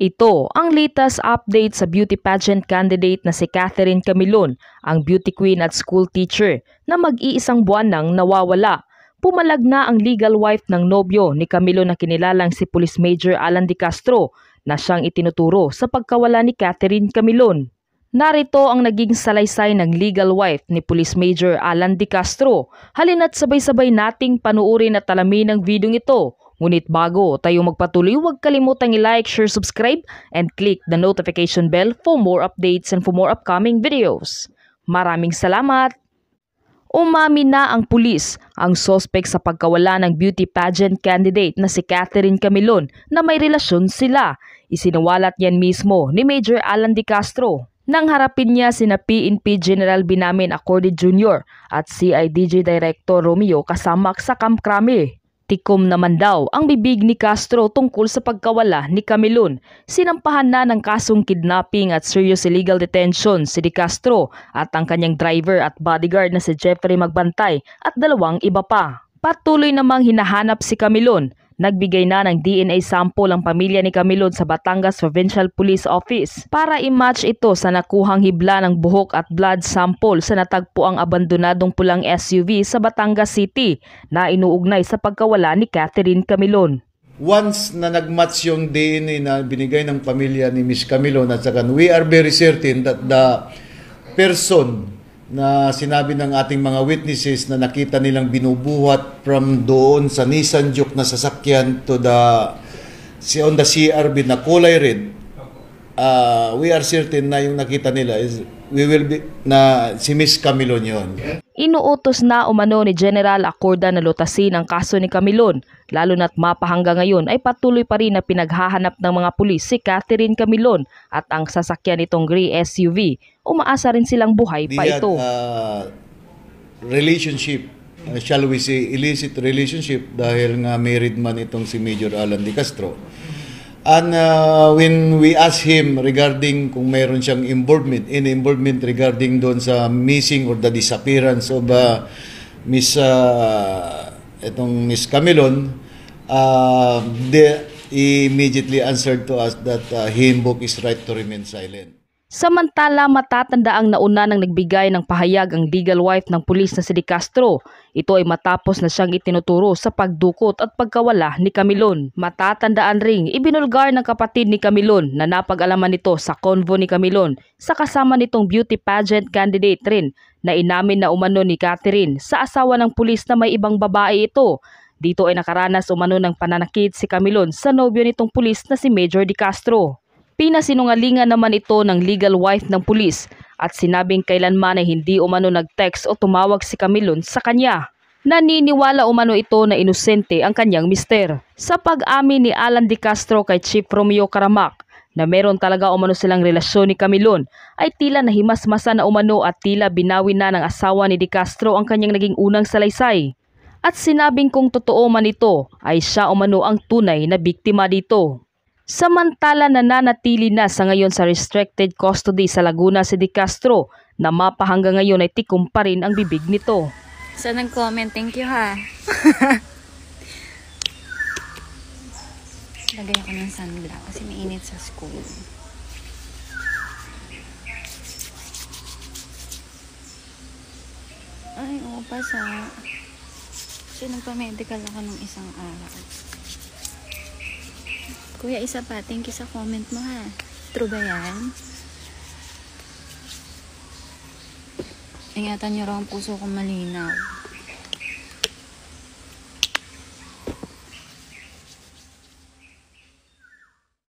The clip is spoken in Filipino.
Ito ang latest update sa beauty pageant candidate na si Catherine Camilon, ang beauty queen at school teacher na mag-iisang buwan nang nawawala. Pumalag na ang legal wife ng nobyo ni Camilon na kinilalang si Police Major Alan De Castro na siyang itinuturo sa pagkawala ni Catherine Camilon. Narito ang naging salaysay ng legal wife ni Police Major Alan De Castro. Halina't sabay-sabay nating panuorin at alamin ang video ito. Ngunit bago tayo magpatuloy, huwag kalimutang i-like, share, subscribe, and click the notification bell for more updates and for more upcoming videos. Maraming salamat! Umami na ang pulis, ang sospek sa pagkawala ng beauty pageant candidate na si Catherine Camilon na may relasyon sila. Isinawalat yan mismo ni Major Alan De Castro nang harapin niya sina PNP General Binamin Acorde Jr. at CIDG Director Romeo kasama sa Camp Crame. Tikom naman daw ang bibig ni Castro tungkol sa pagkawala ni Camilon. Sinampahan na ng kasong kidnapping at serious illegal detention si De Castro at ang kanyang driver at bodyguard na si Jeffrey Magbantay at dalawang iba pa. Patuloy namang hinahanap si Camilon. Nagbigay na ng DNA sample ang pamilya ni Camilon sa Batangas Provincial Police Office para i-match ito sa nakuhang hibla ng buhok at blood sample sa natagpuang abandonadong pulang SUV sa Batangas City na inuugnay sa pagkawala ni Catherine Camilon. Once na nagmatch yung DNA na binigay ng pamilya ni Miss Camilon at saka we are very certain that the person na sinabi ng ating mga witnesses na nakita nilang binubuhat from doon sa Nissan Juke na sasakyan to on the CRV na kulay red, we are certain na yung nakita nila is si Miss Camilon yun. Inuutos na umano ni General Acorda na lutasin ang kaso ni Camilon, lalo na't mapahanggang ngayon ay patuloy pa rin na pinaghahanap ng mga pulis si Catherine Camilon at ang sasakyan nitong gray SUV. Umaasa rin silang buhay pa ito. Relationship, shall we say illicit relationship dahil nga married man itong si Major Alan De Castro. And when we ask him regarding kung mayroon siyang involvement regarding doon sa missing or the disappearance of Miss Camilon, he immediately answered to us that he invoked his right to remain silent. Samantala, matatandaang nauna nang nagbigay ng pahayag ang legal wife ng pulis na si De Castro. Ito ay matapos na siyang itinuturo sa pagdukot at pagkawala ni Camilon. Matatandaan ring ibinulgar ng kapatid ni Camilon na napag-alaman nito sa convo ni Camilon sa kasama nitong beauty pageant candidate rin na inamin na umano ni Catherine sa asawa ng pulis na may ibang babae ito. Dito ay nakaranas umano ng pananakit si Camilon sa nobyo nitong pulis na si Major De Castro. Pinasinungalingan naman ito ng legal wife ng pulis at sinabing kailanman ay hindi umano nag-text o tumawag si Camilon sa kanya. Naniniwala umano ito na inosente ang kanyang mister. Sa pag-amin ni Alan De Castro kay Chief Romeo Caramak na meron talaga umano silang relasyon ni Camilon ay tila nahimasmasa na umano at tila binawi na ng asawa ni De Castro ang kanyang naging unang salaysay. At sinabing kung totoo man ito ay siya umano ang tunay na biktima dito. Samantala nananatili na sa ngayon sa restricted custody sa Laguna si De Castro na mapahanggang ngayon ay tikom pa rin ang bibig nito. So nag-comment, thank you ha. Lagay ako ng sunblock kasi mainit sa school. Ay, oo pa sa... Kasi nagpa-medical ako ng isang araw. Kuya, isa pa. Thank you sa comment mo ha. True ba yan? Ingatan niyo raw ang puso kong malinaw.